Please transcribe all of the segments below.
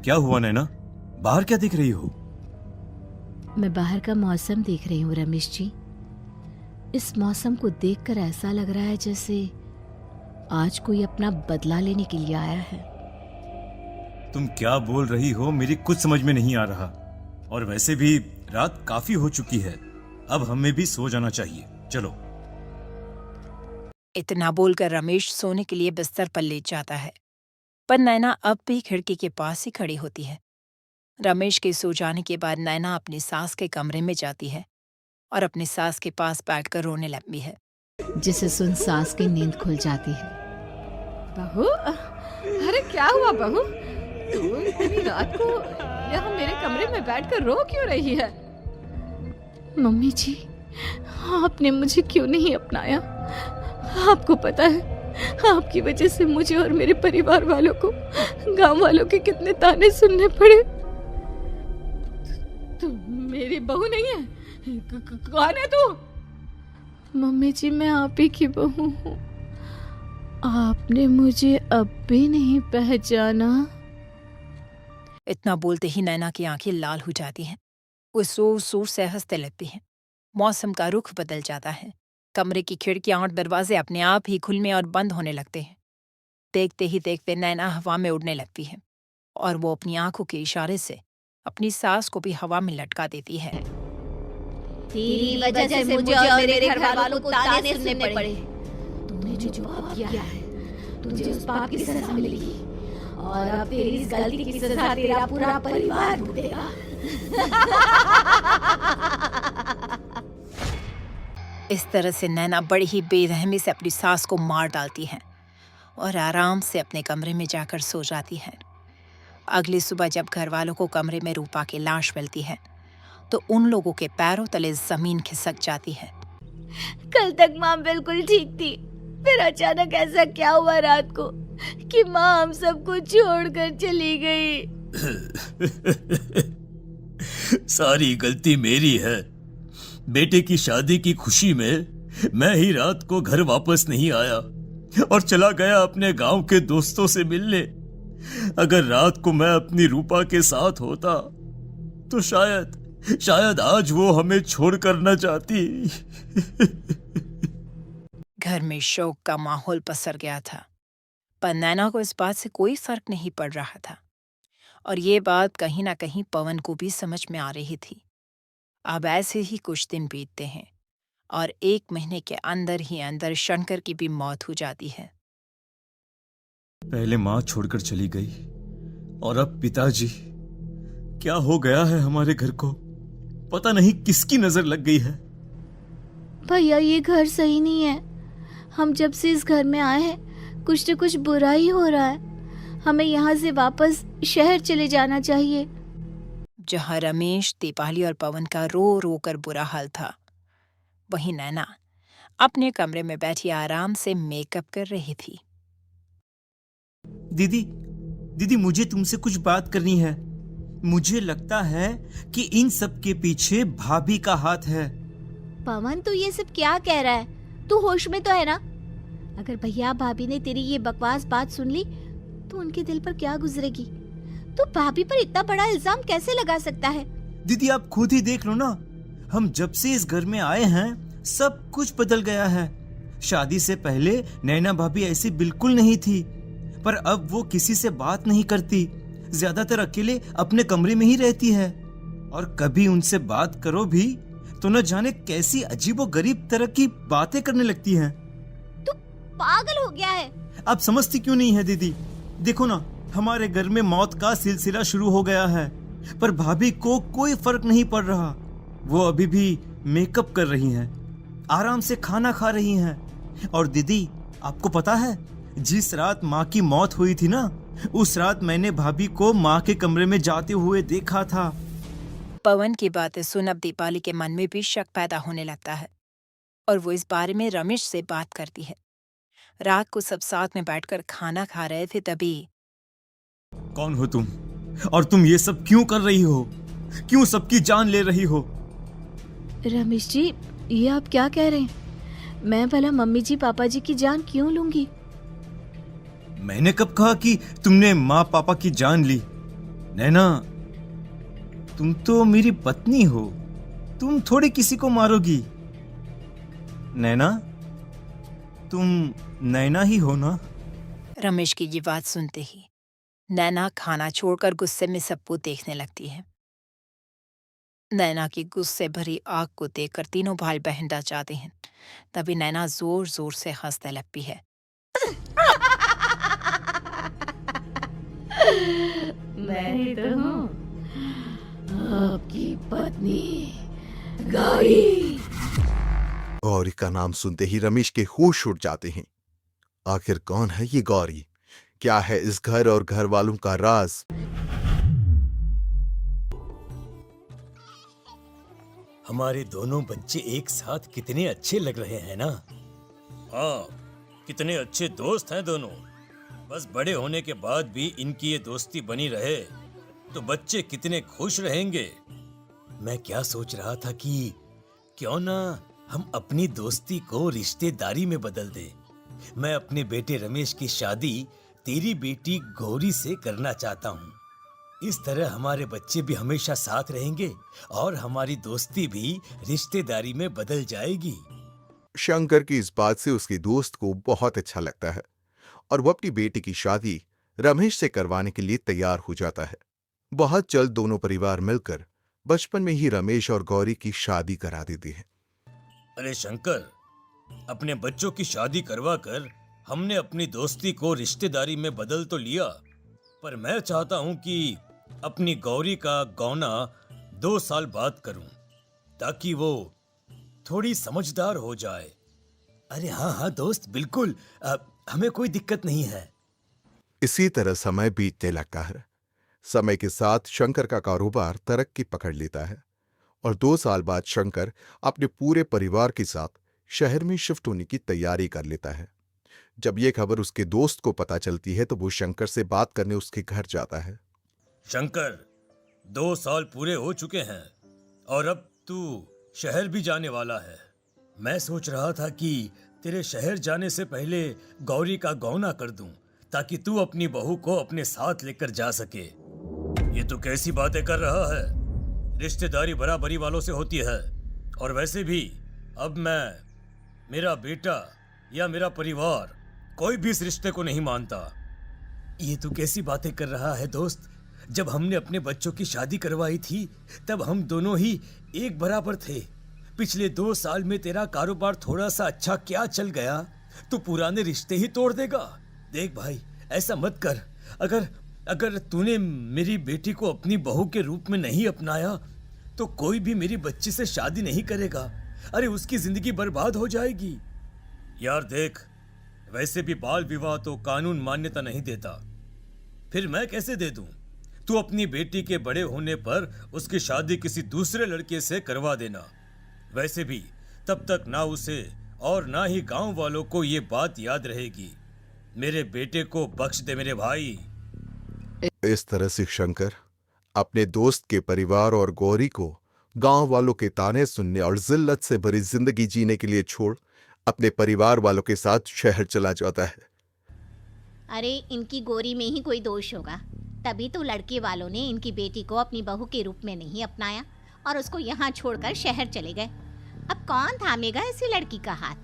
क्या हुआ नैना? बाहर क्या देख रही हो? मैं बाहर का मौसम देख रही हूँ रमेश जी। इस मौसम को देखकर ऐसा लग रहा है जैसे आज कोई अपना बदला लेने के लिए आया है। तुम क्या बोल रही हो? मेरी कुछ समझ में नहीं आ रहा। और वैसे भी रात काफी हो चुकी है, अब हमें भी सो जाना चाहिए। चलो। इतना बोलकर रमेश सोने के लिए बिस्तर पर लेट जाता है, पर नैना अब भी खिड़की के पास ही खड़ी होती है। रमेश के सो जाने के बाद नैना अपनी सास के कमरे में जाती है और अपनी सास के पास बैठकर रोने लगती है, जिसे सुन सास की नींद खुल जाती है। बहू, अरे क्या हुआ बहू? तू इतनी रात को यहाँ मेरे कमरे में बैठकर रो क्यों रही है? मम्मी जी, आपने मुझे क्यों नहीं अपनाया? आपको पता है, आपकी वजह से मुझे और मेरे परिवार वालों को गांव वालों के कितने ताने सुनने पड़े। तू मेरी बहू नहीं है? कौन है तू? मम्मी जी, मैं आप ही की बहू हूँ। आपने मुझे अब भी नहीं पहचाना? इतना बोलते ही नैना की आंखें लाल हो जाती हैं। वो जोर जोर से हंसने लगती हैं। मौसम का रुख बदल जाता है। कमरे की खिड़कियां और दरवाजे अपने आप ही खुलने और बंद होने लगते हैं। देखते ही देखते नैना हवा में उड़ने लगती है और वो अपनी आंखों के इशारे से अपनी सास को भी हवा में लटका देती है। तेरी वजह से मुझे और मेरे घर वालों को ताने सुनने पड़े। तूने जो पाप किया है, तुझे उस पाप की सजा मिलेगी और अब तेरी इस गलती की सजा तेरा पूरा परिवार भुगतेगा। इस तरह से नैना बड़ी ही बेरहमी से अपनी सास को मार डालती है और आराम से अपने कमरे में जाकर सो जाती है। अगली सुबह जब घर वालों को कमरे में रूपा की लाश मिलती है तो उन लोगों के पैरों तले जमीन खिसक जाती है। कल तक माँ बिल्कुल ठीक थी, फिर अचानक ऐसा क्या हुआ रात को कि माँ हम सबको छोड़कर चली गई? सारी गलती मेरी है। बेटे की शादी की खुशी में मैं ही रात को घर वापस नहीं आया और चला गया अपने गांव के दोस्तों से मिलने। अगर रात को मैं अपनी रूपा के साथ होता तो शायद आज वो हमें छोड़कर न जाती। घर में शोक का माहौल पसर गया था, पर नैना को इस बात से कोई फर्क नहीं पड़ रहा था और ये बात कहीं ना कहीं पवन को भी समझ में आ रही थी। अब ऐसे ही कुछ दिन बीतते हैं और 1 महीने के अंदर ही अंदर शंकर की भी मौत हो जाती है। पहले माँ छोड़कर चली गई और अब पिताजी। क्या हो गया है हमारे घर को? पता नहीं किसकी नजर लग गई है। भैया, ये घर सही नहीं है। हम जब से इस घर में आए हैं कुछ न कुछ बुरा ही हो रहा है। हमें यहाँ से वापस शहर चले जाना चाहिए। जहाँ रमेश, दीपाली और पवन का रो रो कर बुरा हाल था, वहीं नैना अपने कमरे में बैठी आराम से मेकअप कर रही थी। दीदी, मुझे तुमसे कुछ बात करनी है। मुझे लगता है कि इन सब के पीछे भाभी का हाथ है। पवन, तू ये सब क्या कह रहा है? तू होश में तो है ना? अगर भैया भाभी ने तेरी ये बकवास बात सुन ली तो उनके दिल पर क्या गुजरेगी? तू भाभी पर इतना बड़ा इल्जाम कैसे लगा सकता है? दीदी, आप खुद ही देख लो ना। हम जब से इस घर में आए हैं सब कुछ बदल गया है। शादी से पहले नैना भाभी ऐसी बिल्कुल नहीं थी, पर अब वो किसी से बात नहीं करती। ज्यादातर अकेले अपने कमरे में ही रहती है और कभी उनसे बात करो भी तो न जाने कैसी अजीबोगरीब तरह की बातें करने लगती हैं। तू पागल हो गया है? आप समझती क्यों नहीं है दीदी? देखो ना, हमारे घर में मौत का सिलसिला शुरू हो गया है, पर भाभी को कोई फर्क नहीं पड़ रहा। वो अभी भी मेकअप कर रही हैं, आराम से खाना खा रही हैं। और दीदी, आपको पता है, जिस रात माँ की मौत हुई थी ना, उस रात मैंने भाभी को माँ के कमरे में जाते हुए देखा था। पवन की बातें सुन अब दीपाली के मन में भी शक पैदा होने लगता है और वो इस बारे में रमेश से बात करती है। रात को सब साथ में बैठकर खाना खा रहे थे, तभी कौन हो तुम? और तुम ये सब क्यों कर रही हो? क्यों सबकी जान ले रही हो? रमेश जी, ये आप क्या कह रहे हैं? मैं भला मम्मी जी पापा जी की जान क्यों लूंगी? मैंने कब कहा कि तुमने माँ पापा की जान ली? नैना, तुम तो मेरी पत्नी हो, तुम थोड़ी किसी को मारोगी। नैना, तुम नैना ही हो ना? रमेश की ये बात सुनते ही नैना खाना छोड़कर गुस्से में सबको देखने लगती है। नैना की गुस्से भरी आग को देखकर तीनों भाई बहन डर जाते हैं। तभी नैना जोर जोर से हंसने लगती है। मैं ही तो हूँ आपकी पत्नी गौरी। गौरी का नाम सुनते ही रमेश के होश उड़ जाते हैं। आखिर कौन है ये गौरी? क्या है इस घर और घर वालों का राज? हमारे दोनों बच्चे एक साथ कितने अच्छे लग रहे हैं ना। हाँ, कितने अच्छे दोस्त हैं दोनों। बस बड़े होने के बाद भी इनकी ये दोस्ती बनी रहे तो बच्चे कितने खुश रहेंगे। मैं क्या सोच रहा था कि क्यों ना हम अपनी दोस्ती को रिश्तेदारी में बदल दें। मैं अपने बेटे रमेश की शादी तेरी बेटी गौरी से करना चाहता हूँ। इस तरह हमारे बच्चे भी हमेशा साथ रहेंगे और हमारी दोस्ती भी रिश्तेदारी में बदल जाएगी। शंकर की इस बात से उसके दोस्त को बहुत अच्छा लगता है और वो अपनी बेटी की शादी रमेश से करवाने के लिए तैयार हो जाता है। बहुत जल्द दोनों परिवार मिलकर बचपन में ही रमेश और गौरी की शादी करा देते हैं। अरे शंकर, अपने बच्चों की शादी करवा कर हमने अपनी दोस्ती को रिश्तेदारी में बदल तो लिया, पर मैं चाहता हूं कि अपनी गौरी का गौना 2 साल बाद करूं ताकि वो थोड़ी समझदार हो जाए। अरे हाँ हाँ दोस्त, बिल्कुल, हमें कोई दिक्कत नहीं है। इसी तरह समय बीतने लगता है। समय के साथ शंकर का कारोबार तरक्की पकड़ लेता है और 2 साल बाद शंकर अपने पूरे परिवार के साथ शहर में शिफ्ट होने की तैयारी कर लेता है। जब यह खबर उसके दोस्त को पता चलती है तो वो शंकर से बात करने उसके घर जाता है। शंकर, 2 साल पूरे हो चुके हैं और अब तू शहर भी जाने वाला है। मैं सोच रहा था कि तेरे शहर जाने से पहले गौरी का गौना कर दूं ताकि तू अपनी बहू को अपने साथ लेकर जा सके। ये तू कैसी बातें कर रहा है? रिश्तेदारी बराबरी वालों से होती है और वैसे भी अब मेरा बेटा या मेरा परिवार कोई भी इस रिश्ते को नहीं मानता। ये तू कैसी बातें कर रहा है दोस्त? जब हमने अपने बच्चों की शादी करवाई थी तब हम दोनों ही एक बराबर थे। पिछले 2 साल में तेरा कारोबार थोड़ा सा अच्छा क्या चल गया तो पुराने रिश्ते ही तोड़ देगा। देख भाई, ऐसा मत कर। अगर तूने मेरी बेटी को अपनी बहू के रूप में नहीं अपनाया तो कोई भी मेरी बच्ची से शादी नहीं करेगा। अरे उसकी जिंदगी बर्बाद हो जाएगी। यार देख, वैसे भी बाल विवाह तो कानून मान्यता नहीं देता, फिर मैं कैसे दे दूं? तू अपनी बेटी के बड़े होने पर उसकी शादी किसी दूसरे लड़के से करवा देना। वैसे भी तब तक ना उसे और ना ही गांव वालों को ये बात याद रहेगी। मेरे बेटे को बख्श दे मेरे भाई। इस तरह से शंकर अपने दोस्त के परिवार और गौरी को गांव वालों के ताने सुनने और जिल्लत से भरी जिंदगी जीने के लिए छोड़ अपने परिवार वालों के साथ शहर चला जाता है। अरे इनकी गौरी में ही कोई दोष होगा, तभी तो लड़के वालों ने इनकी बेटी को अपनी बहू के रूप में नहीं अपनाया और उसको यहाँ छोड़कर शहर चले गए। अब कौन थामेगा ऐसी लड़की का हाथ?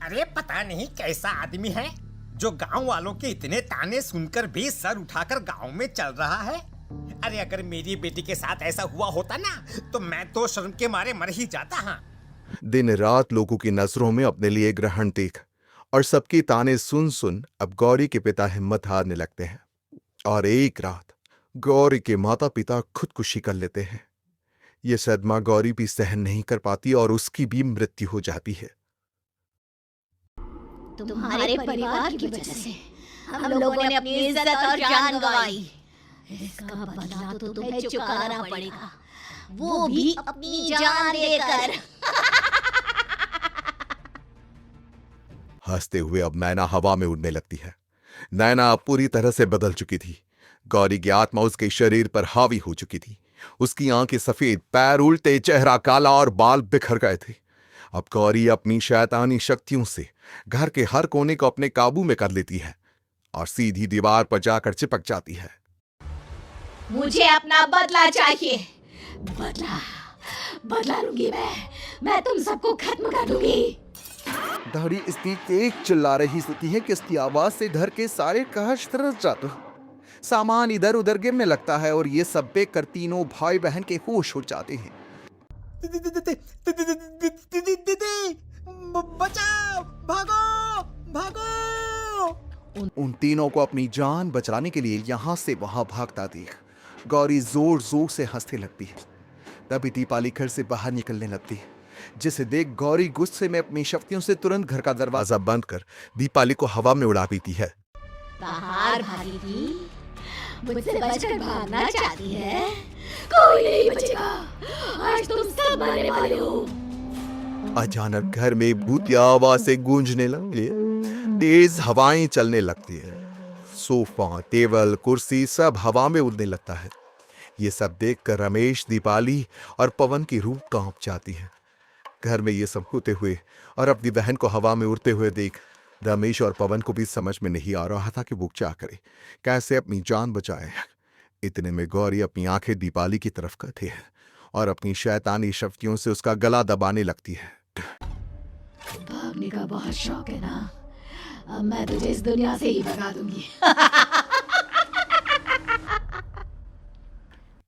अरे पता नहीं कैसा आदमी है जो गांव वालों के इतने ताने सुनकर भी सर उठाकर गांव में चल रहा है। अरे अगर मेरी बेटी के साथ ऐसा हुआ होता ना तो मैं तो शर्म के मारे मर ही जाता। हाँ, दिन रात लोगों की नजरों में अपने लिए ग्रहण देख और सबकी ताने सुन सुन अब गौरी के पिता हिम्मत हारने लगते हैं और एक रात गौरी के माता पिता खुदकुशी कर लेते हैं। यह सदमा गौरी भी सहन नहीं कर पाती और उसकी भी मृत्यु हो जाती है। तुम्हारे परिवार की वजह से हम लोगों ने अपनी इज्जत और जान गंवाई। इसका बदला तो तुम्हें चुकाना पड़ेगा, वो भी अपनी जान देकर। हंसते हुए अब नैना हवा में उड़ने लगती है। नैना अब पूरी तरह से बदल चुकी थी। गौरी की आत्मा उसके शरीर पर हावी हो चुकी थी। उसकी आंखें सफेद, पैर उल्टे, चेहरा काला और बाल बिखर गए थे। अब गौरी अपनी शैतानी शक्तियों से घर के हर कोने को अपने काबू में कर लेती है और सीधी दीवार पर जाकर चिपक जाती है। मुझे अपना बदला चाहिए। बदला बदला लूंगी मैं तुम सबको खत्म कर दूंगी। दाढ़ी इतनी तेज चिल्ला रही होती है कि इसकी आवाज से घर के सारे कांच तरस जाते। सामान इधर उधर गिरने लगता है और ये सब देख कर तीनों भाई बहन के होश हो जाते हैं। बचाओ, भागो भागो। उन तीनों को अपनी जान बचाने के लिए यहाँ से वहां भागता देख गौरी जोर जोर से हंसने लगती है। तभी दीपाली घर से बाहर निकलने लगती है, जिसे देख गौरी गुस्से में अपनी शक्तियों से तुरंत घर का दरवाजा बंद कर दीपाली को हवा में उड़ा देती है। बाहर भागी थी, मुझसे बचकर भागना चाहती है। कोई नहीं बचेगा, आज तुम सब मरने वाले हो। अचानक घर में भूतिया आवाजें गूंजने लगी, तेज हवाएं चलने लगती है। सोफा, टेबल, कुर्सी सब हवा में उड़ने लगता है। ये सब देखकर रमेश, दीपाली और पवन की रूह कांप जाती है। घर में ये सब होते हुए और अपनी बहन को हवा में उड़ते हुए देख रमेश और पवन को भी समझ में नहीं आ रहा था कि वो क्या करे, कैसे अपनी जान बचाए। इतने में गौरी अपनी आंखें दीपाली की तरफ करती है और अपनी शैतानी शक्तियों से उसका गला दबाने लगती है। भागने का बहुत शौक है ना, अब मैं तुझे इस दुनिया से ही भगा दूंगी।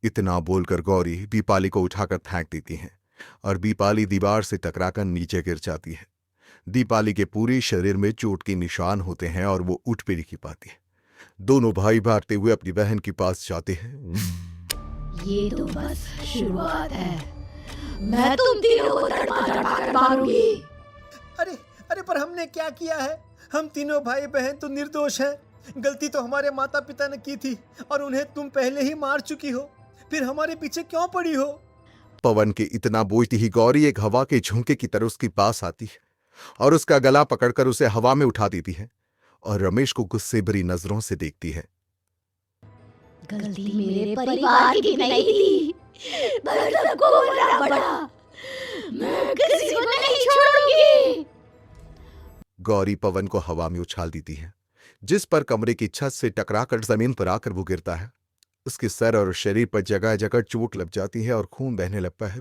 इतना बोलकर गौरी दीपाली को उठाकर फेंक देती है और दीपाली दीवार से टकराकर नीचे गिर जाती है। दीपाली के पूरे शरीर में चोट के निशान होते हैं और वो उठ भी नहीं पाती है। दोनों भाई भागते हुए अपनी बहन के पास जाते हैं। ये तो बस शुरुआत है, मैं तुम तीनों को तड़पा कर मारूंगी। अरे अरे, पर हमने क्या किया है? हम तीनों भाई बहन तो निर्दोष हैं। गलती तो हमारे माता पिता ने की थी और उन्हें तुम पहले ही मार चुकी हो, फिर हमारे पीछे क्यों पड़ी हो? पवन के इतना बोलती ही गौरी एक हवा के झोंके की तरह उसके पास आती है और उसका गला पकड़कर उसे हवा में उठा देती है और रमेश को गुस्से भरी नजरों से देखती है। गलती मेरे परिवार की नहीं थी, बदला को बड़ा, मैं किसी को नहीं छोड़ूंगी। गौरी पवन को हवा में उछाल देती है, जिस पर कमरे की छत से टकराकर जमीन पर आकर वो गिरता है। उसके सर और शरीर पर जगह जगह चोट लग जाती है और खून बहने लगता है,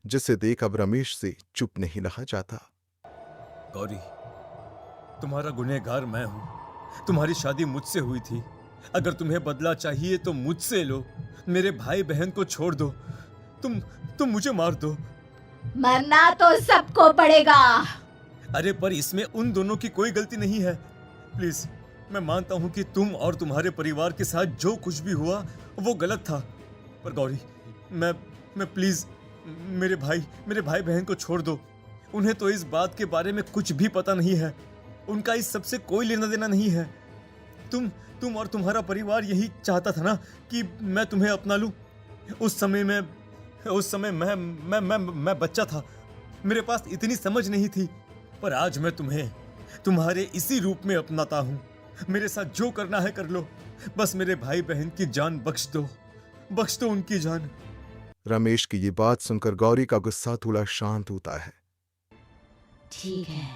जिसे देख अब रमेश से चुप नहीं रहा जाता। गौरी, तुम्हारा गुनहगार मैं हूं। तुम्हारी शादी मुझसे हुई थी। अगर तुम्हें बदला चाहिए तो मुझसे लो। मेरे भाई बहन को छोड़ दो। तुम मुझे मार दो। मरना तो सबको पड़ेगा। अरे पर इसमें उन दोनों की कोई गलती नहीं है। प्लीज, मैं मानता हूं कि तुम और तुम्हारे परिवार के साथ जो कुछ भी हुआ वो गलत था, पर गौरी, मैं प्लीज मेरे भाई बहन को छोड़ दो। उन्हें तो इस बात के बारे में कुछ भी पता नहीं है। उनका इस सबसे कोई लेना देना नहीं है। तुम और तुम्हारा परिवार यही चाहता था ना कि मैं तुम्हें अपना लूं। उस समय मैं बच्चा था, मेरे पास इतनी समझ नहीं थी, पर आज मैं तुम्हें तुम्हारे इसी रूप में अपनाता हूं। मेरे साथ जो करना है कर लो, बस मेरे भाई बहन की जान बख्श दो उनकी जान। रमेश की ये बात सुनकर गौरी का गुस्सा थोड़ा शांत होता है। ठीक है,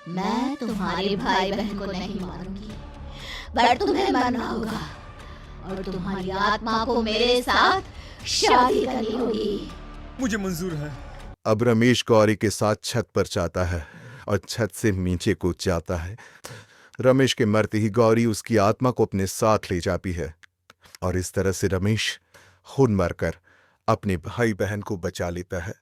मैं तुम्हारे भाई बहन को नहीं मारूंगी, पर तुम्हें मरना होगा और तुम्हारी आत्मा को मेरे साथ शादी करनी होगी। मुझे मंजूर है। अब रमेश गौरी के साथ छत पर जाता है और छत से नीचे कूद जाता है। रमेश के मरते ही गौरी उसकी आत्मा को अपने साथ ले जाती है और इस तरह से रमेश खुद मरकर अपने भाई बहन को बचा लेता है।